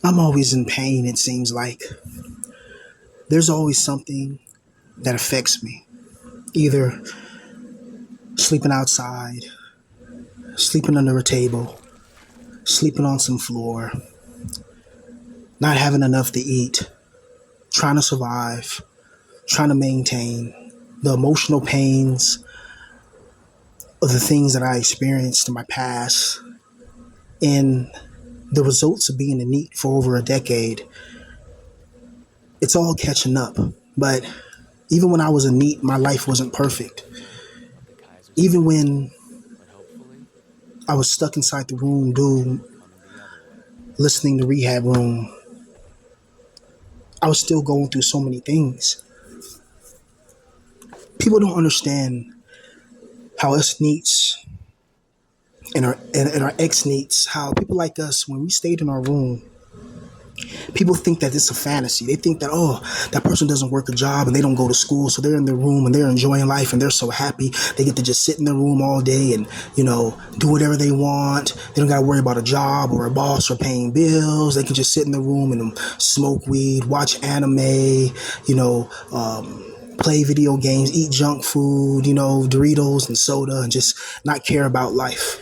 I'm always in pain, it seems like. There's always something that affects me. Either sleeping outside, sleeping under a table, sleeping on some floor, not having enough to eat, trying to survive, trying to maintain the emotional pains of the things that I experienced in my past and the results of being a NEET for over a decade. It's all catching up. But even when I was a NEET, my life wasn't perfect. Even when I was stuck inside the room, dude, listening to Rehab Room, I was still going through so many things. People don't understand how us NEETs and our ex NEETs, how people like us, when we stayed in our room, people think that it's a fantasy. They think that, oh, that person doesn't work a job and they don't go to school, so they're in their room and they're enjoying life and they're so happy. They get to just sit in their room all day and, do whatever they want. They don't got to worry about a job or a boss or paying bills. They can just sit in the room and smoke weed, watch anime, play video games, eat junk food, Doritos and soda, and just not care about life.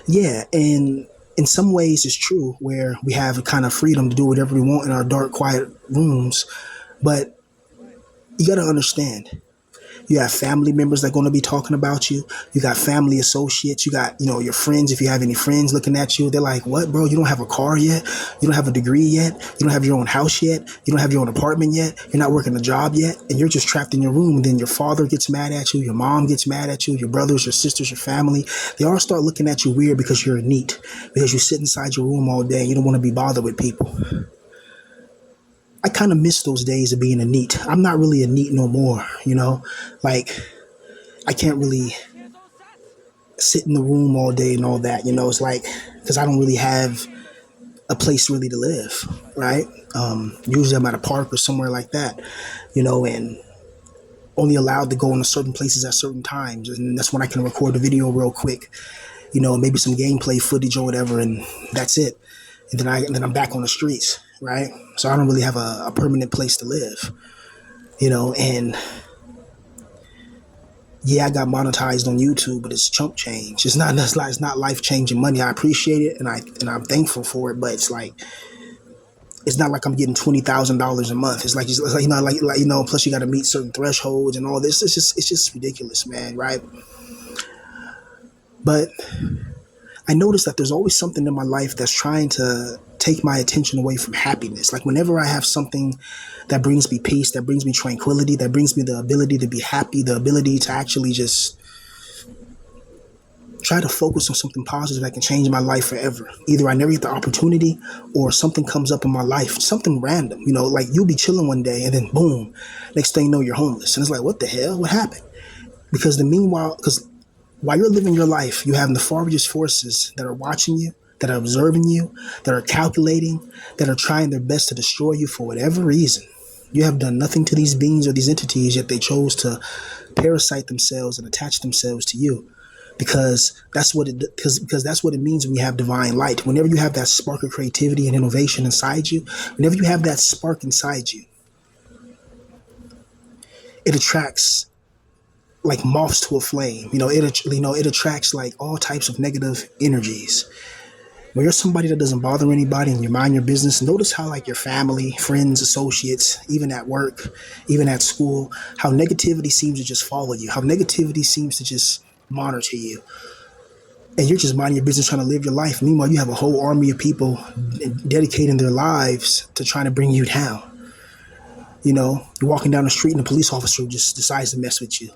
Yeah, and in some ways it's true where we have a kind of freedom to do whatever we want in our dark, quiet rooms. But you got to understand, you have family members that are going to be talking about you. You got family associates. You got, your friends. If you have any friends looking at you, they're like, what, bro? You don't have a car yet? You don't have a degree yet? You don't have your own house yet? You don't have your own apartment yet? You're not working a job yet? And you're just trapped in your room. And then your father gets mad at you. Your mom gets mad at you. Your brothers, your sisters, your family. They all start looking at you weird because you're a NEET. Because you sit inside your room all day and you don't want to be bothered with people. I kind of miss those days of being a NEET. I'm not really a NEET no more, Like, I can't really sit in the room all day and all that, It's like, because I don't really have a place really to live, right? Usually I'm at a park or somewhere like that, and only allowed to go into certain places at certain times. And that's when I can record a video real quick, maybe some gameplay footage or whatever, and that's it. And then I'm back on the streets, right? So I don't really have a permanent place to live, and yeah, I got monetized on YouTube, but it's chump change. It's not life changing money. I appreciate it and I'm thankful for it, but it's like it's not like I'm getting $20,000 a month. It's like plus you got to meet certain thresholds and all this. It's just ridiculous, man, right? But I noticed that there's always something in my life that's trying to take my attention away from happiness. Like whenever I have something that brings me peace, that brings me tranquility, that brings me the ability to be happy, the ability to actually just try to focus on something positive that can change my life forever. Either I never get the opportunity or something comes up in my life, something random, like you'll be chilling one day and then boom, next thing you know, you're homeless. And it's like, what the hell? What happened? Because while you're living your life, you have nefarious forces that are watching you, that are observing you, that are calculating, that are trying their best to destroy you for whatever reason. You have done nothing to these beings or these entities, yet they chose to parasite themselves and attach themselves to you. Because that's what it means when you have divine light. Whenever you have that spark of creativity and innovation inside you, whenever you have that spark inside you, it attracts like moths to a flame. It attracts like all types of negative energies. When you're somebody that doesn't bother anybody and you mind your business, notice how like your family, friends, associates, even at work, even at school, how negativity seems to just follow you, how negativity seems to just monitor you. And you're just minding your business trying to live your life. Meanwhile, you have a whole army of people dedicating their lives to trying to bring you down. You're walking down the street and a police officer just decides to mess with you.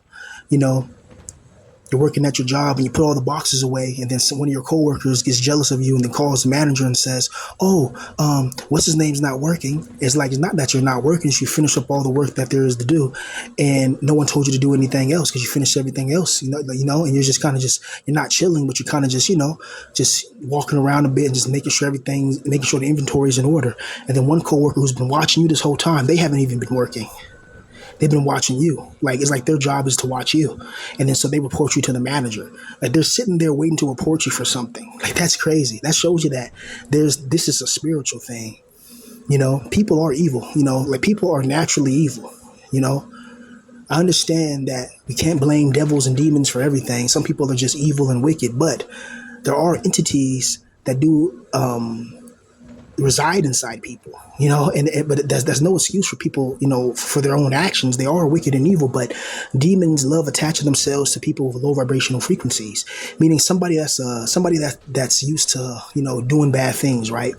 You're working at your job and you put all the boxes away, and then one of your coworkers gets jealous of you and then calls the manager and says, "Oh, what's his name's not working." It's like, it's not that you're not working; you finish up all the work that there is to do, and no one told you to do anything else because you finished everything else. And you're just kind of you're not chilling, but you're kind of just walking around a bit and just making sure the inventory is in order. And then one coworker who's been watching you this whole time, they haven't even been working. They've been watching you. Like it's like their job is to watch you, and then so they report you to the manager. Like they're sitting there waiting to report you for something. Like that's crazy. That shows you that this is a spiritual thing. People are evil. Like people are naturally evil. You know, I understand that we can't blame devils and demons for everything. Some people are just evil and wicked, but there are entities that do reside inside people, but that's no excuse for people, for their own actions. They are wicked and evil, but demons love attaching themselves to people with low vibrational frequencies, meaning somebody that's used to, doing bad things, right?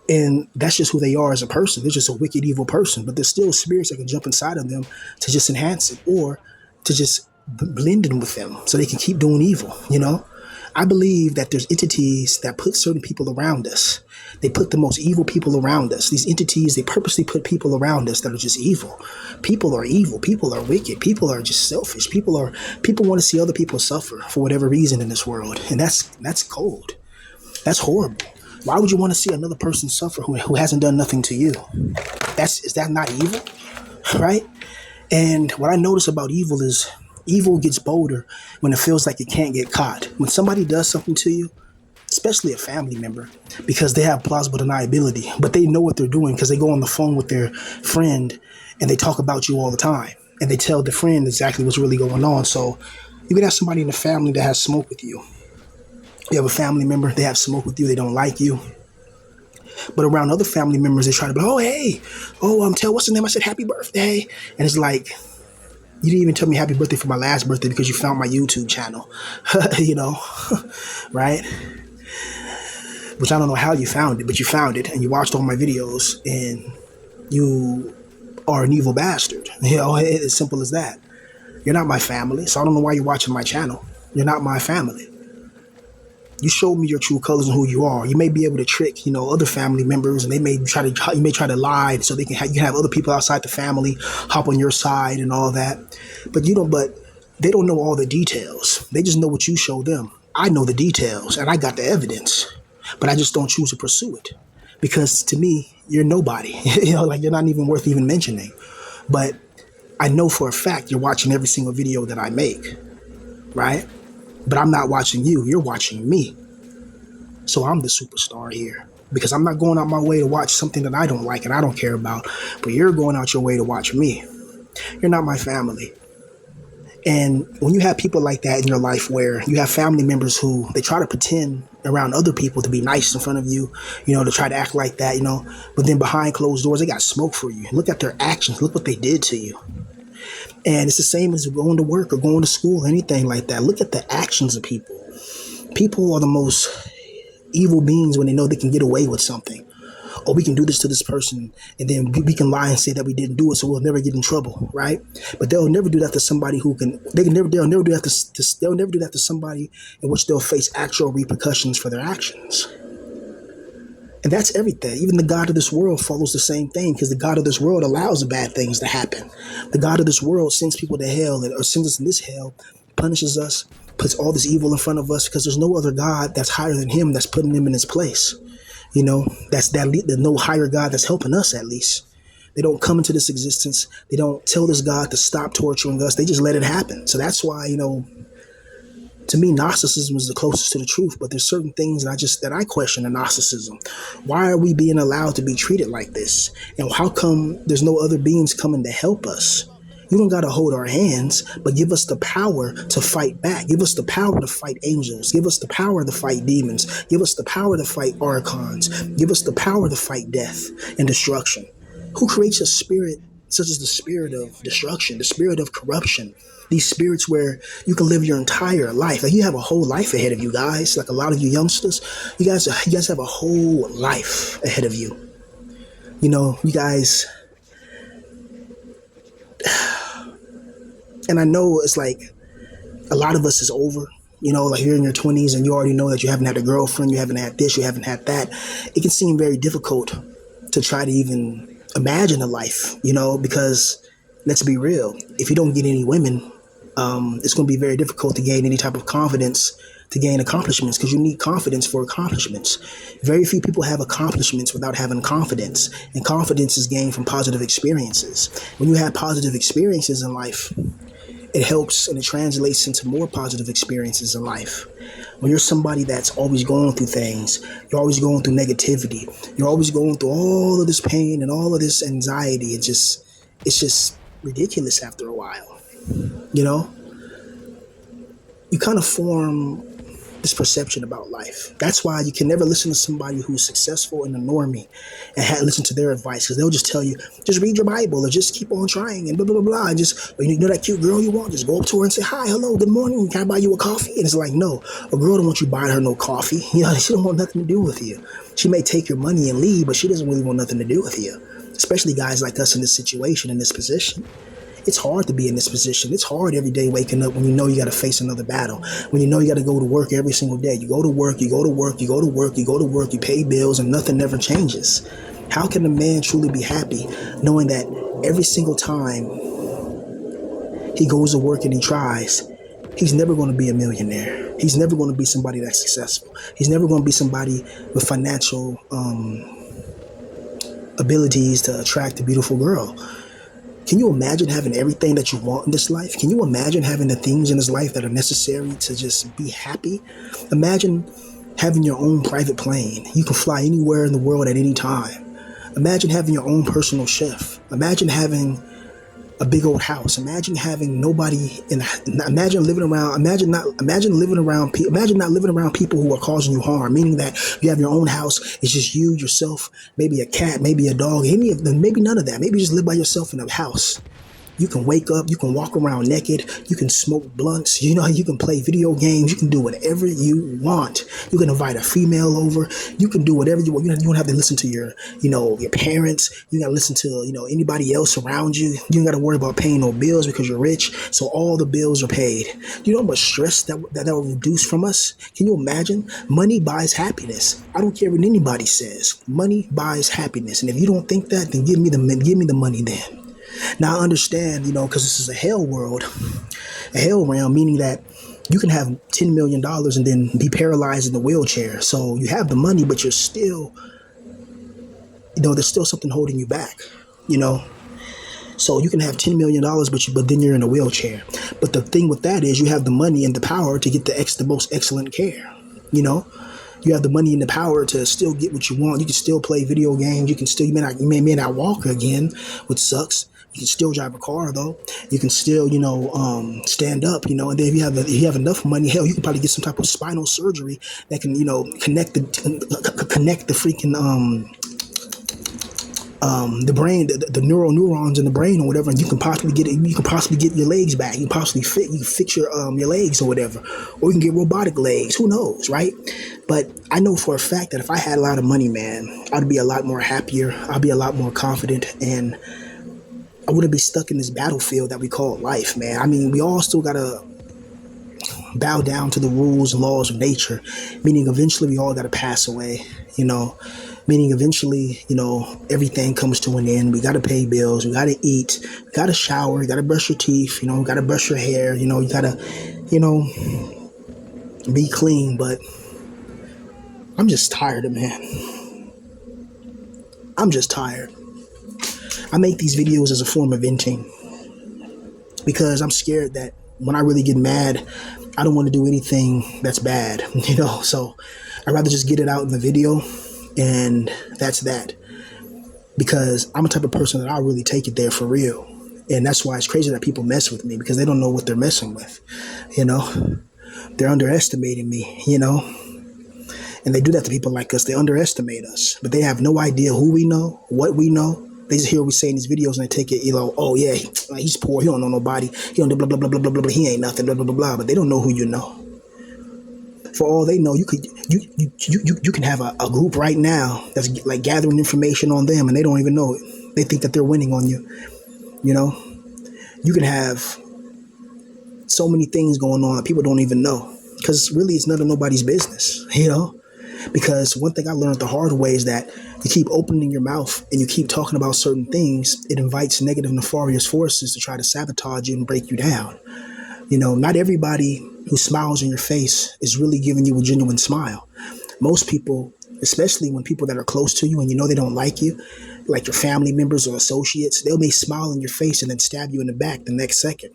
And that's just who they are as a person. They're just a wicked, evil person, but there's still spirits that can jump inside of them to just enhance it or to just blend in with them so they can keep doing evil. I believe that there's entities that put certain people around us. They put the most evil people around us. These entities, they purposely put people around us that are just evil. People are evil. People are wicked. People are just selfish. People want to see other people suffer for whatever reason in this world. And that's cold. That's horrible. Why would you want to see another person suffer who hasn't done nothing to you? Is that not evil? Right? And what I notice about evil is evil gets bolder when it feels like it can't get caught. When somebody does something to you, especially a family member, because they have plausible deniability, but they know what they're doing because they go on the phone with their friend and they talk about you all the time. And they tell the friend exactly what's really going on. So you could have somebody in the family that has smoke with you. You have a family member, they have smoke with you, they don't like you. But around other family members, they try to be, oh, hey, tell what's the name? I said, happy birthday. And it's like, you didn't even tell me happy birthday for my last birthday because you found my YouTube channel, right? Which I don't know how you found it, but you found it and you watched all my videos and you are an evil bastard. It's as simple as that. You're not my family, so I don't know why you're watching my channel. You're not my family. You showed me your true colors and who you are. You may be able to trick, other family members, and you may try to lie so you can have other people outside the family hop on your side and all that. But they don't know all the details. They just know what you show them. I know the details and I got the evidence, but I just don't choose to pursue it because to me, you're nobody. Like you're not even worth even mentioning. But I know for a fact you're watching every single video that I make, right? But I'm not watching you. You're watching me. So I'm the superstar here because I'm not going out my way to watch something that I don't like and I don't care about. But you're going out your way to watch me. You're not my family. And when you have people like that in your life where you have family members who they try to pretend around other people to be nice in front of you, to try to act like that, but then behind closed doors, they got smoke for you. Look at their actions. Look what they did to you. And it's the same as going to work or going to school, anything like that. Look at the actions of people. People are the most evil beings when they know they can get away with something. Or we can do this to this person and then we can lie and say that we didn't do it so we'll never get in trouble, right? But they'll never do that to somebody they'll never do that to somebody in which they'll face actual repercussions for their actions. And that's everything. Even the God of this world follows the same thing because the God of this world allows the bad things to happen. The God of this world sends people to hell or sends us in this hell, punishes us, puts all this evil in front of us because there's no other God that's higher than him that's putting him in his place. There's no higher God that's helping us at least. They don't come into this existence. They don't tell this God to stop torturing us. They just let it happen. So that's why, to me, Gnosticism is the closest to the truth, but there's certain things that I question in Gnosticism. Why are we being allowed to be treated like this? And how come there's no other beings coming to help us? You don't got to hold our hands, but give us the power to fight back. Give us the power to fight angels. Give us the power to fight demons. Give us the power to fight archons. Give us the power to fight death and destruction. Who creates a spirit such as the spirit of destruction, the spirit of corruption? These spirits where you can live your entire life. Like you have a whole life ahead of you guys. Like a lot of you youngsters, you guys have a whole life ahead of you. You guys. And I know it's like a lot of us is over, like you're in your 20s and you already know that you haven't had a girlfriend, you haven't had this, you haven't had that. It can seem very difficult to try to even imagine a life, because let's be real. If you don't get any women, it's going to be very difficult to gain any type of confidence to gain accomplishments because you need confidence for accomplishments. Very few people have accomplishments without having confidence, and confidence is gained from positive experiences. When you have positive experiences in life, it helps and it translates into more positive experiences in life. When you're somebody that's always going through things, you're always going through negativity, you're always going through all of this pain and all of this anxiety, it's just ridiculous after a while. You know, you kind of form this perception about life. That's why you can never listen to somebody who's successful and a normie and listen to their advice because they'll just tell you, just read your Bible or just keep on trying and blah, blah, blah, blah. And just, you know that cute girl you want, just go up to her and say, hi, hello, good morning. Can I buy you a coffee? And it's like, no, a girl don't want you buying her no coffee. You know, she don't want nothing to do with you. She may take your money and leave, but she doesn't really want nothing to do with you. Especially guys like us in this situation, in this position. It's hard to be in this position. It's hard every day waking up when you know you got to face another battle. When you know you got to go to work every single day. You go to work, you go to work, you go to work, you go to work, you pay bills, and nothing ever changes. How can a man truly be happy knowing that every single time he goes to work and he tries, he's never going to be a millionaire. He's never going to be somebody that's successful. He's never going to be somebody with financial abilities to attract a beautiful girl. Can you imagine having everything that you want in this life? Can you imagine having the things in this life that are necessary to just be happy? Imagine having your own private plane. You can fly anywhere in the world at any time. Imagine having your own personal chef. Imagine having a big old house. Imagine having nobody in. Imagine living around. Imagine not living around people who are causing you harm. Meaning that you have your own house. It's just you, yourself, maybe a cat, maybe a dog. Maybe none of that. Maybe you just live by yourself in a house. You can wake up, you can walk around naked, you can smoke blunts, you know, you can play video games, you can do whatever you want. You can invite a female over, you can do whatever you want. You don't have to listen to your parents. You got to listen to, anybody else around you. You don't got to worry about paying no bills because you're rich. So all the bills are paid. You know how much stress that will reduce from us? Can you imagine? Money buys happiness. I don't care what anybody says. Money buys happiness. And if you don't think that, then give me the money then. Now I understand, because this is a hell world, a hell realm, meaning that you can have $10 million and then be paralyzed in a wheelchair. So you have the money, but you're still, there's still something holding you back, So you can have $10 million, but then you're in a wheelchair. But the thing with that is you have the money and the power to get the most excellent care, You have the money and the power to still get what you want. You can still play video games. You may not walk again, which sucks. You can still drive a car though. You can still, stand up, and then if you have enough money, hell, you can probably get some type of spinal surgery that can, connect the freaking, the brain, the neurons in the brain or whatever, and you can possibly get your legs back. You can fix your legs or whatever, or you can get robotic legs. Who knows, right? But I know for a fact that if I had a lot of money, man, I'd be a lot more happier. I'd be a lot more confident, and I wouldn't be stuck in this battlefield that we call life, man. I mean, we all still gotta bow down to the rules and laws of nature, meaning eventually we all gotta pass away, meaning eventually, everything comes to an end. We got to pay bills. We got to eat. We got to shower. You got to brush your teeth. You got to brush your hair. You got to, be clean. But I'm just tired, man. I'm just tired. I make these videos as a form of venting because I'm scared that when I really get mad, I don't want to do anything that's bad, So I'd rather just get it out in the video. And that's that, because I'm a type of person that I'll really take it there for real. And that's why it's crazy that people mess with me, because they don't know what they're messing with, they're underestimating me, and they do that to people like us. They underestimate us, but they have no idea who we know, what we know. They just hear what we say in these videos and they take it, oh yeah, he's poor. He don't know nobody. He don't do blah, blah, blah, blah, blah, blah. He ain't nothing, blah, blah, blah, blah. But they don't know who you know. For all they know, you can have a group right now that's like gathering information on them, and they don't even know it. They think that they're winning on you. You can have so many things going on that people don't even know, because really it's none of nobody's business. Because one thing I learned the hard way is that you keep opening your mouth and you keep talking about certain things, it invites negative, nefarious forces to try to sabotage you and break you down. Not everybody who smiles in your face is really giving you a genuine smile. Most people, especially when people that are close to you and you know they don't like you, like your family members or associates, they'll may smile in your face and then stab you in the back the next second.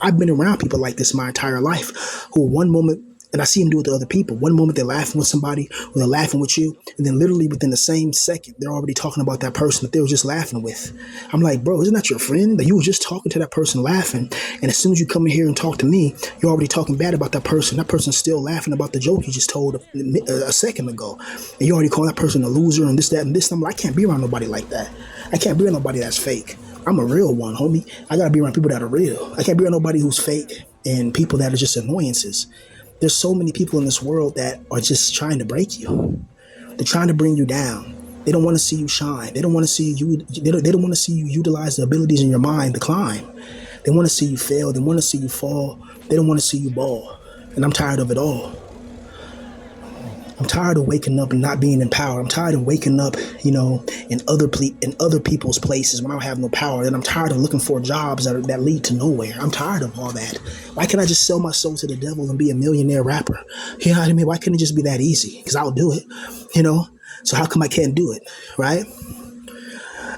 I've been around people like this my entire life who one moment, and I see them do it to other people. One moment they're laughing with somebody or they're laughing with you, and then literally within the same second, they're already talking about that person that they were just laughing with. I'm like, bro, isn't that your friend? That you were just talking to that person laughing, and as soon as you come in here and talk to me, you're already talking bad about that person. That person's still laughing about the joke you just told a second ago, and you already call that person a loser and this, that, and this. And I'm like, I can't be around nobody like that. I can't be around nobody that's fake. I'm a real one, homie. I gotta be around people that are real. I can't be around nobody who's fake and people that are just annoyances. There's so many people in this world that are just trying to break you. They're trying to bring you down. They don't want to see you shine. They don't want to see you. They don't want to see you utilize the abilities in your mind to climb. They want to see you fail. They want to see you fall. They don't want to see you ball. And I'm tired of it all. I'm tired of waking up and not being in power. I'm tired of waking up, in other people's places when I don't have no power. And I'm tired of looking for jobs that lead to nowhere. I'm tired of all that. Why can't I just sell my soul to the devil and be a millionaire rapper? You know what I mean? Why couldn't it just be that easy? Because I'll do it, So how come I can't do it, right?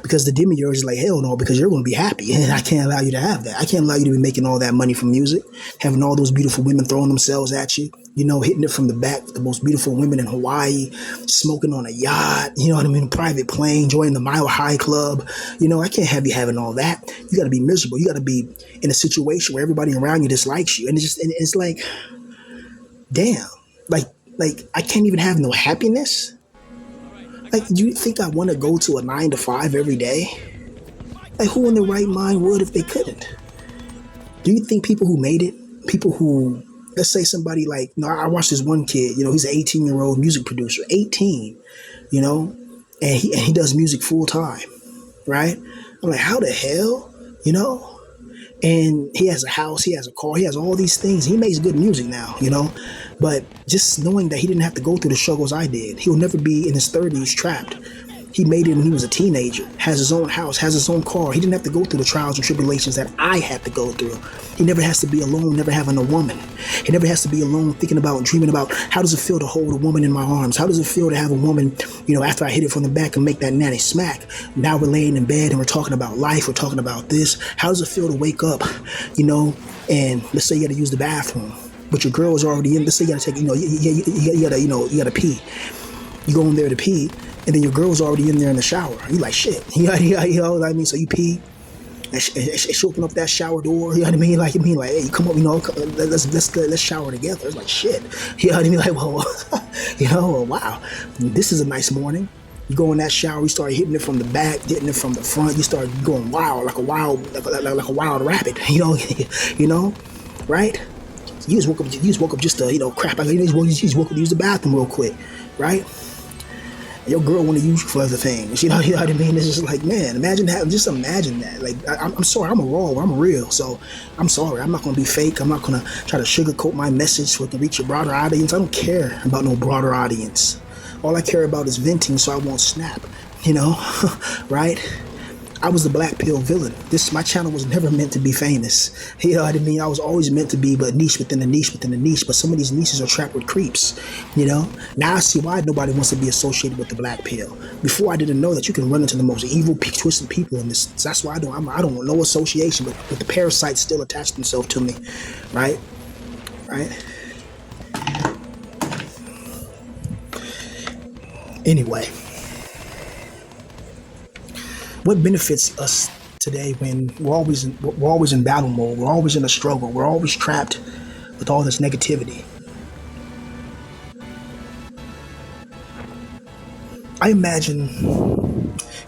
Because the demiurge is like, hell no, because you're going to be happy. And I can't allow you to have that. I can't allow you to be making all that money from music, having all those beautiful women throwing themselves at you, hitting it from the back, the most beautiful women in Hawaii, smoking on a yacht, private plane, joining the Mile High Club. I can't have you having all that. You got to be miserable. You got to be in a situation where everybody around you dislikes you. And it's like, damn, like I can't even have no happiness. Like, do you think I want to go to a 9 to 5 every day? Like, who in their right mind would if they couldn't? Do you think people who made it, people who, let's say somebody like, I watched this one kid, he's an 18-year-old music producer, 18, and he does music full time, right? I'm like, how the hell, And he has a house, he has a car, he has all these things. He makes good music now, But just knowing that he didn't have to go through the struggles I did, he'll never be in his 30s trapped. He made it when he was a teenager, has his own house, has his own car. He didn't have to go through the trials and tribulations that I had to go through. He never has to be alone, never having a woman. He never has to be alone thinking about and dreaming about how does it feel to hold a woman in my arms? How does it feel to have a woman, after I hit it from the back and make that nanny smack? Now we're laying in bed and we're talking about life. We're talking about this. How does it feel to wake up, and let's say you got to use the bathroom, but your girl is already in. Let's say you got to take, you got to pee. You go in there to pee, and then your girl's already in there in the shower. You like, shit. You know what I mean? So you pee, and she open up that shower door. You know what I mean? Like, hey, you come up, let's shower together. It's like, shit. You know what I mean? Like, well, wow, this is a nice morning. You go in that shower, you start hitting it from the back, hitting it from the front. You start going wild, like a wild rabbit. Right? You just woke up just to, crap. You just woke up to use the bathroom real quick, right? Your girl want to use you for other things. You know what I mean? It's just like, man, imagine that. Like, I'm sorry, I'm real. So I'm sorry. I'm not going to be fake. I'm not going to try to sugarcoat my message so it can reach a broader audience. I don't care about no broader audience. All I care about is venting so I won't snap, right? I was the black pill villain. My channel was never meant to be famous. You know what I mean? I was always meant to be but niche within a niche within a niche. But some of these niches are trapped with creeps, Now I see why nobody wants to be associated with the black pill. Before I didn't know that you can run into the most evil, twisted people in this. So that's why I don't want no association. But the parasites still attach themselves to me, right? Anyway. What benefits us today when we're always in battle mode, we're always in a struggle, we're always trapped with all this negativity? I imagine,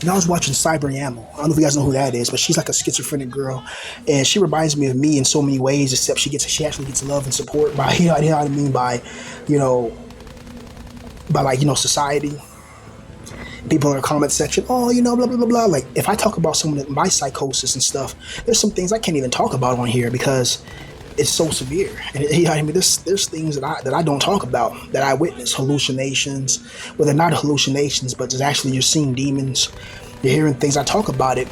I was watching Cyber Yaml. I don't know if you guys know who that is, but she's like a schizophrenic girl, and she reminds me of me in so many ways. Except she actually gets love and support by society. People in the comment section, blah, blah, blah, blah. Like, if I talk about some of my psychosis and stuff, there's some things I can't even talk about on here because it's so severe. And there's things that I don't talk about that I witness, hallucinations. Well, they're not hallucinations, but there's actually, you're seeing demons, you're hearing things. I talk about it,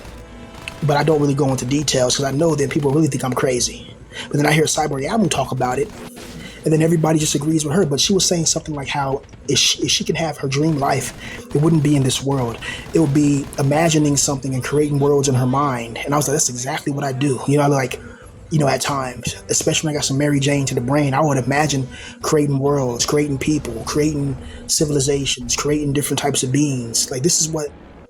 but I don't really go into details because I know that people really think I'm crazy. But then I hear Cyber Yamu talk about it, And then everybody just agrees with her. But she was saying something like how if she could have her dream life, it wouldn't be in this world. It would be imagining something and creating worlds in her mind. And I was like, that's exactly what I do. Like, at times, especially when I got some Mary Jane to the brain, I would imagine creating worlds, creating people, creating civilizations, creating different types of beings. Like, this is what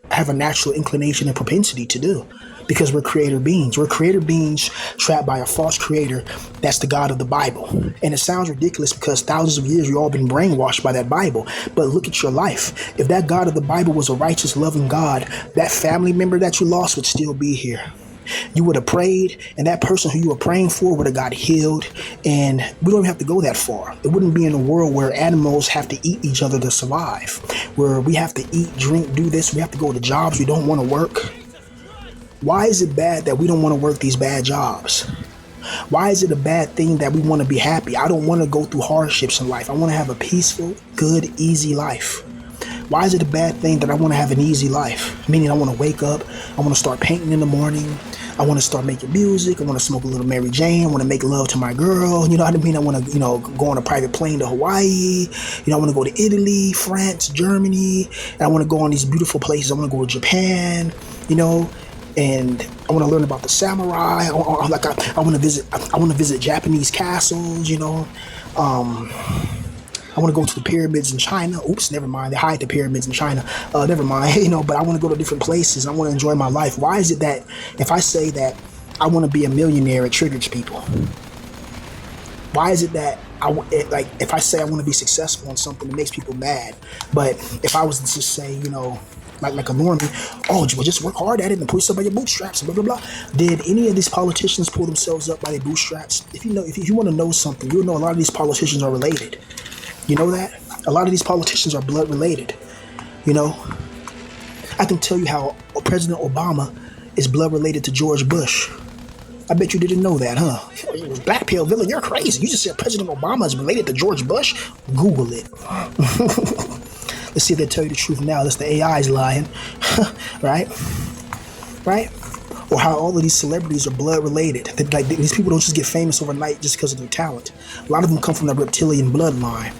I have a natural inclination and propensity to do because we're creator beings. We're creator beings trapped by a false creator that's the God of the Bible. And it sounds ridiculous because thousands of years we've all been brainwashed by that Bible. But look at your life. If that God of the Bible was a righteous, loving God, that family member that you lost would still be here. You would have prayed, and that person who you were praying for would have got healed. And we don't even have to go that far. It wouldn't be in a world where animals have to eat each other to survive, where we have to eat, drink, do this. We have to go to jobs we don't want to work. Why is it bad that we don't want to work these bad jobs? Why is it a bad thing that we want to be happy? I don't want to go through hardships in life. I want to have a peaceful, good, easy life. Why is it a bad thing that I want to have an easy life? Meaning I want to wake up, I want to start painting in the morning, I want to start making music, I want to smoke a little Mary Jane, I want to make love to my girl, you know what I mean? I want to, go on a private plane to Hawaii, I want to go to Italy, France, Germany, and I want to go on these beautiful places. I want to go to Japan, and I want to learn about the samurai. I want to visit Japanese castles, I want to go to the pyramids in China. Oops, never mind. They hide the pyramids in China. Never mind. But I want to go to different places. I want to enjoy my life. Why is it that if I say that I want to be a millionaire, it triggers people? Why is it that if I say I want to be successful in something, it makes people mad? But if I was to just say, like a normie, well, just work hard at it and pull yourself by your bootstraps and blah, blah, blah. Did any of these politicians pull themselves up by their bootstraps? If you want to know something, you'll know a lot of these politicians are related. You know that? A lot of these politicians are blood related. I can tell you how President Obama is blood related to George Bush. I bet you didn't know that, huh? Black pill villain, you're crazy. You just said President Obama is related to George Bush? Google it. Let's see if they tell you the truth now. That's the AI's lying. Right? Or how all of these celebrities are blood related. These people don't just get famous overnight just because of their talent. A lot of them come from the reptilian bloodline.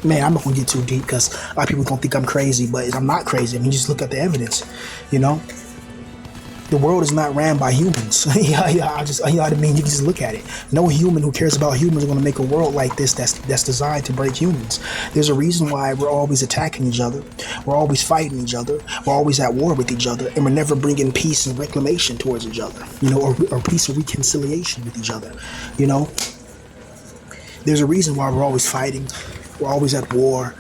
Man, I'm not going to get too deep because a lot of people don't think I'm crazy, but I'm not crazy. I mean, just look at the evidence, The world is not ran by humans. You know what I mean? You can just look at it. No human who cares about humans is going to make a world like this that's designed to break humans. There's a reason why we're always attacking each other. We're always fighting each other. We're always at war with each other. And we're never bringing peace and reclamation towards each other, or peace and reconciliation with each other, There's a reason why we're always fighting. We're always at war.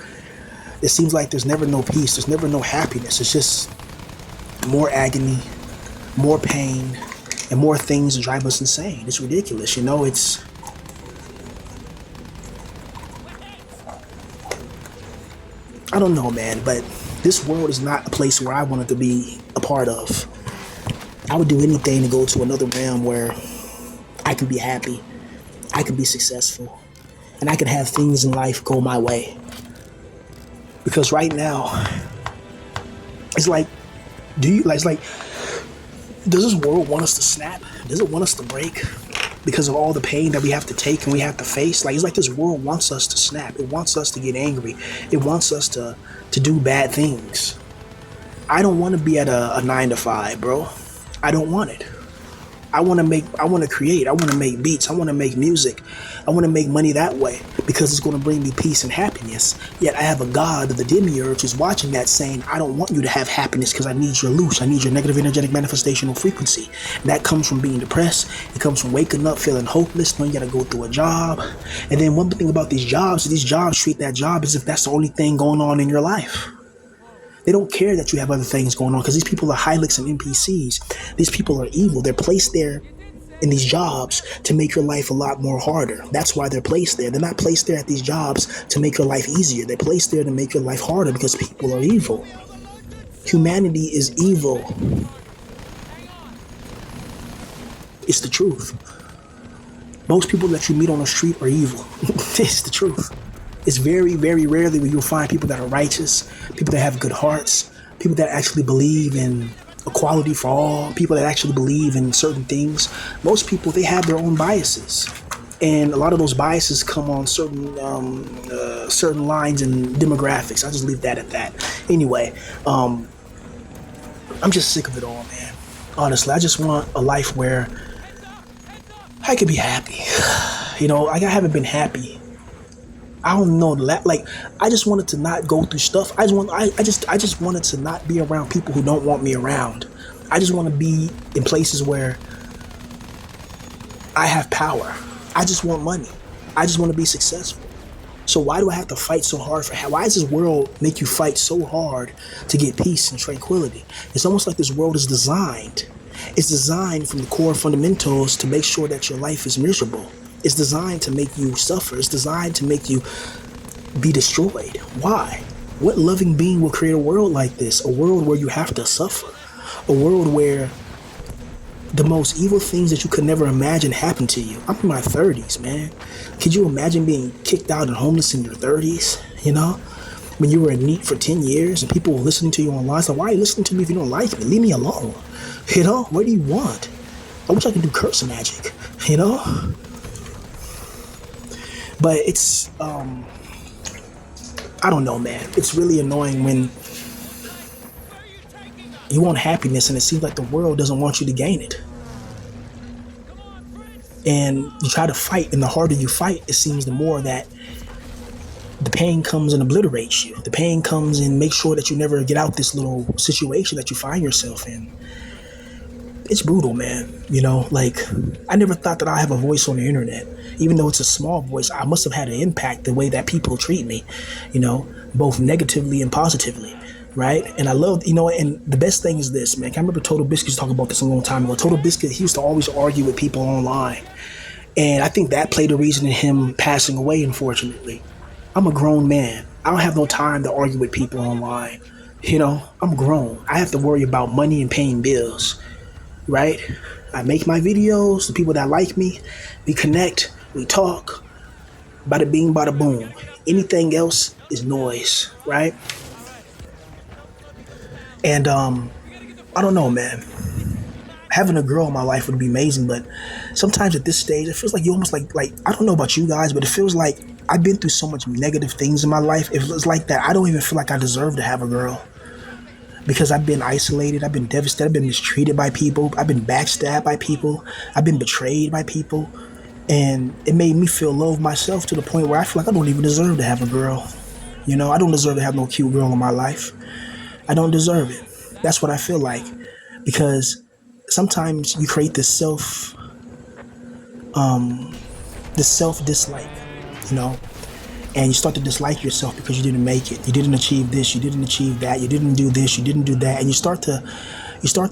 It seems like there's never no peace. There's never no happiness. It's just more agony, more pain, and more things that drive us insane. It's ridiculous, it's... I don't know, man, but this world is not a place where I wanted to be a part of. I would do anything to go to another realm where I can be happy, I can be successful, and I can have things in life go my way. Because right now, it's like, does this world want us to snap? Does it want us to break because of all the pain that we have to take and we have to face? It's like this world wants us to snap. It wants us to get angry. It wants us to do bad things. I don't want to be at a 9 to 5, bro. I don't want it. I want to create. I want to make beats. I want to make music. I want to make money that way because it's going to bring me peace and happiness. Yet I have a God of the demiurge who's watching that saying, I don't want you to have happiness because I need your loose. I need your negative energetic manifestational frequency. And that comes from being depressed. It comes from waking up feeling hopeless, knowing you got to go through a job. And then one thing about these jobs treat that job as if that's the only thing going on in your life. They don't care that you have other things going on because these people are Hylics and NPCs. These people are evil. They're placed there in these jobs to make your life a lot more harder. That's why they're placed there. They're not placed there at these jobs to make your life easier. They're placed there to make your life harder because people are evil. Humanity is evil. It's the truth. Most people that you meet on the street are evil. It's the truth. It's very, very rarely where you'll find people that are righteous, people that have good hearts, people that actually believe in equality for all, people that actually believe in certain things. Most people, they have their own biases. And a lot of those biases come on certain lines and demographics. I'll just leave that at that. Anyway, I'm just sick of it all, man. Honestly, I just want a life where I could be happy. I haven't been happy. I don't know. Like, I just wanted to not go through stuff. I just wanted to not be around people who don't want me around. I just want to be in places where I have power. I just want money. I just want to be successful. So why do I have to fight so hard why does this world make you fight so hard to get peace and tranquility? It's almost like this world is designed. It's designed from the core fundamentals to make sure that your life is miserable. It's designed to make you suffer. It's designed to make you be destroyed. Why? What loving being will create a world like this? A world where you have to suffer. A world where the most evil things that you could never imagine happen to you. I'm in my 30s, man. Could you imagine being kicked out and homeless in your 30s? When you were in NEET for 10 years and people were listening to you online. So why are you listening to me if you don't like me? Leave me alone. What do you want? I wish I could do curse magic, But it's, I don't know, man. It's really annoying when you want happiness and it seems like the world doesn't want you to gain it. And you try to fight, and the harder you fight, it seems the more that the pain comes and obliterates you. The pain comes and makes sure that you never get out this little situation that you find yourself in. It's brutal, man. I never thought that I have a voice on the internet. Even though it's a small voice, I must have had an impact the way that people treat me, both negatively and positively. Right? And I love, and the best thing is this, man. I remember Total Biscuit used to talk about this a long time ago. Total Biscuit, he used to always argue with people online. And I think that played a reason in him passing away, unfortunately. I'm a grown man. I don't have no time to argue with people online. I'm grown. I have to worry about money and paying bills. Right? I make my videos, the people that like me, we connect, we talk, bada bing, bada boom. Anything else is noise, right? And I don't know, man. Having a girl in my life would be amazing, but sometimes at this stage, it feels like you almost like I don't know about you guys, but it feels like I've been through so much negative things in my life. It feels like that I don't even feel like I deserve to have a girl. Because I've been isolated, I've been devastated, I've been mistreated by people, I've been backstabbed by people, I've been betrayed by people, and it made me feel low of myself to the point where I feel like I don't even deserve to have a girl. I don't deserve to have no cute girl in my life. I don't deserve it. That's what I feel like. Because sometimes you create this self-dislike, and you start to dislike yourself because you didn't make it. You didn't achieve this. You didn't achieve that. You didn't do this. You didn't do that. And you start to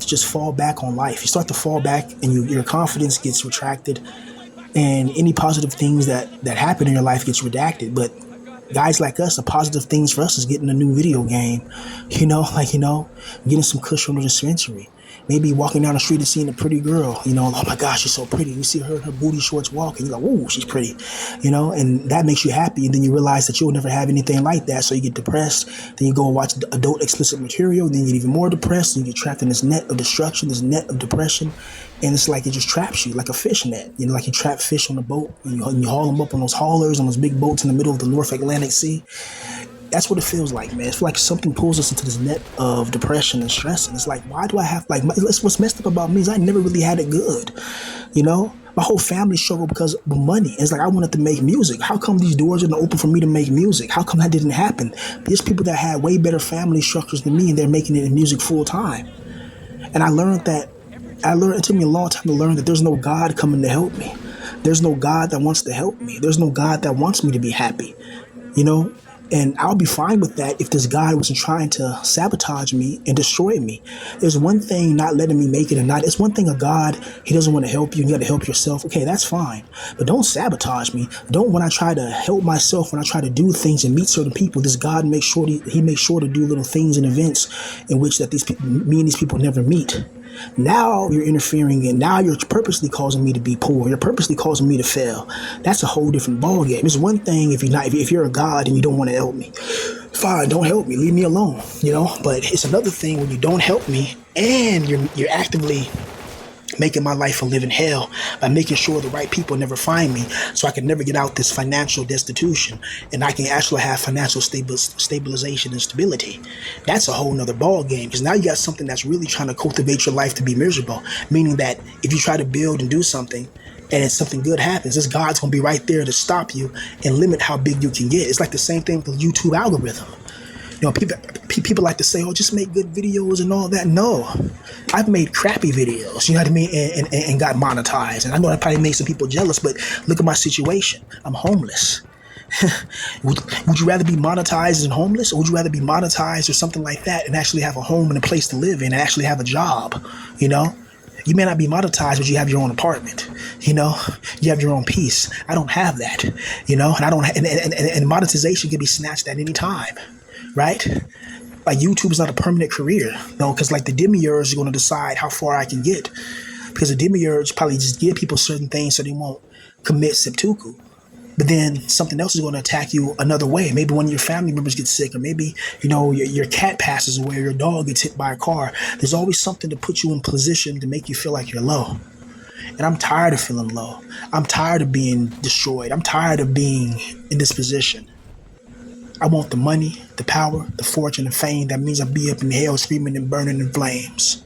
just fall back on life. You start to fall back, and your confidence gets retracted, and any positive things that happen in your life gets redacted. But guys like us, the positive things for us is getting a new video game, getting some kush from the dispensary. Maybe walking down the street and seeing a pretty girl, oh my gosh, she's so pretty. You see her in her booty shorts walking, you're like, ooh, she's pretty, and that makes you happy. And then you realize that you'll never have anything like that. So you get depressed. Then you go and watch adult explicit material. Then you get even more depressed. And you get trapped in this net of destruction, this net of depression. And it's like it just traps you like a fish net, like you trap fish on a boat and you haul them up on those haulers, on those big boats in the middle of the North Atlantic Sea. That's what it feels like, man. It feels like something pulls us into this net of depression and stress. And it's like, why do I have, what's messed up about me is I never really had it good. My whole family struggled because of money. It's like I wanted to make music. How come these doors are open for me to make music? How come that didn't happen? There's people that had way better family structures than me, and they're making it in music full time. And it took me a long time to learn that there's no God coming to help me. There's no God that wants to help me. There's no God that wants me to be happy, And I'll be fine with that if this God wasn't trying to sabotage me and destroy me. There's one thing not letting me make it and not. It's one thing a God, he doesn't want to help you and you got to help yourself. Okay, that's fine. But don't sabotage me. Don't, when I try to help myself, when I try to do things and meet certain people, this God makes sure he makes sure to do little things and events in which that me and these people never meet. Now you're interfering, and now you're purposely causing me to be poor. You're purposely causing me to fail. That's a whole different ballgame. It's one thing if you're a God and you don't want to help me. Fine, don't help me. Leave me alone. But it's another thing when you don't help me and you're actively making my life a living hell by making sure the right people never find me so I can never get out this financial destitution and I can actually have financial stabilization and stability. That's a whole nother ball game because now you got something that's really trying to cultivate your life to be miserable, meaning that if you try to build and do something and something good happens, this God's going to be right there to stop you and limit how big you can get. It's like the same thing with the YouTube algorithm. People like to say, "Oh, just make good videos and all that." No, I've made crappy videos. You know what I mean, and got monetized. And I know that probably made some people jealous, but look at my situation. I'm homeless. would you rather be monetized and homeless, or would you rather be monetized or something like that and actually have a home and a place to live in and actually have a job? You know, you may not be monetized, but you have your own apartment. You know, you have your own peace. I don't have that. You know, and I don't. And monetization can be snatched at any time, right? Like YouTube is not a permanent career, no, because like the demiurge is going to decide how far I can get, because the demiurge probably just give people certain things so they won't commit seppuku. But then something else is going to attack you another way. Maybe one of your family members gets sick, or maybe your cat passes away, or your dog gets hit by a car. There's always something to put you in position to make you feel like you're low. And I'm tired of feeling low. I'm tired of being destroyed. I'm tired of being in this position. I want the money, the power, the fortune, the fame. That means I'll be up in hell screaming and burning in flames.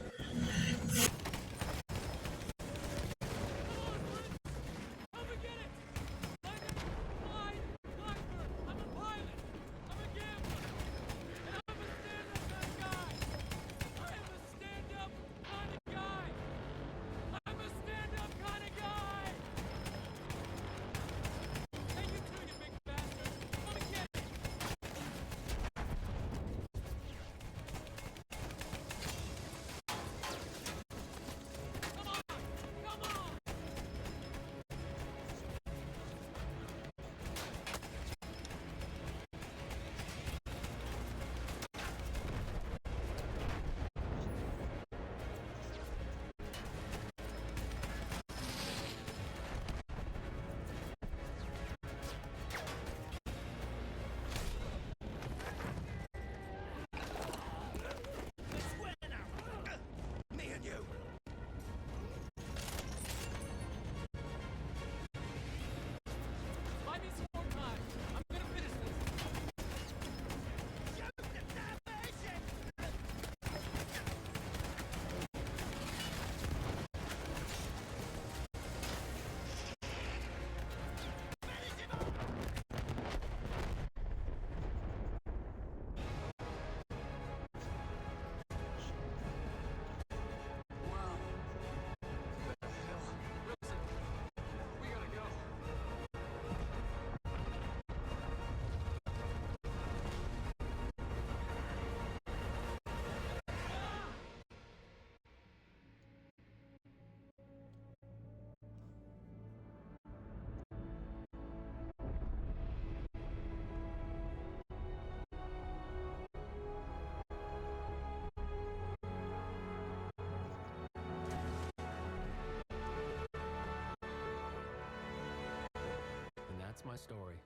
And that's my story.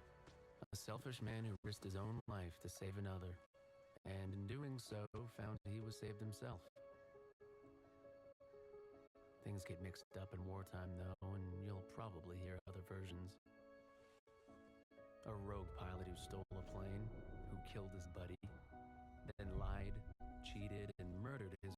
A selfish man who risked his own life to save another, and in doing so, found he was saved himself. Things get mixed up in wartime, though, and you'll probably hear other versions. A rogue pilot who stole a plane, who killed his buddy, then lied, cheated, and murdered his